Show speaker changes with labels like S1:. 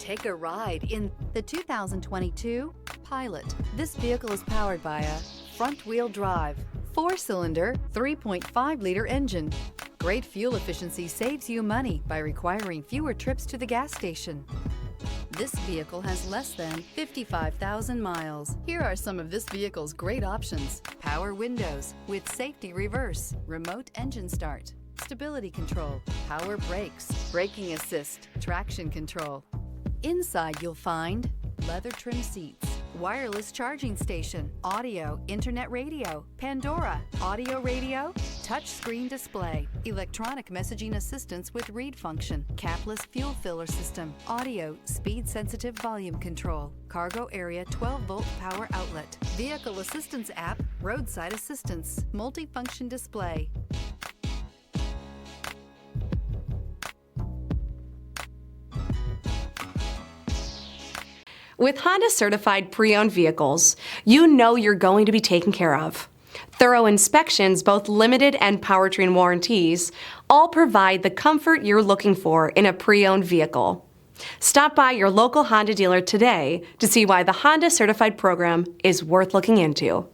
S1: Take a ride in the 2022 Pilot. This vehicle is powered by a front-wheel drive, 4-cylinder, 3.5-liter engine. Great fuel efficiency saves you money by requiring fewer trips to the gas station. This vehicle has less than 55,000 miles. Here are some of this vehicle's great options: power windows with safety reverse, remote engine start, stability control, power brakes, braking assist, traction control. Inside you'll find leather trim seats, wireless charging station, audio, internet radio, Pandora, audio radio, touchscreen display, electronic messaging assistance with read function, capless fuel filler system, audio, speed-sensitive volume control, cargo area 12-volt power outlet, vehicle assistance app, roadside assistance, multifunction display.
S2: With Honda certified pre-owned vehicles, you know you're going to be taken care of. Thorough inspections, both limited and powertrain warranties, all provide the comfort you're looking for in a pre-owned vehicle. Stop by your local Honda dealer today to see why the Honda certified program is worth looking into.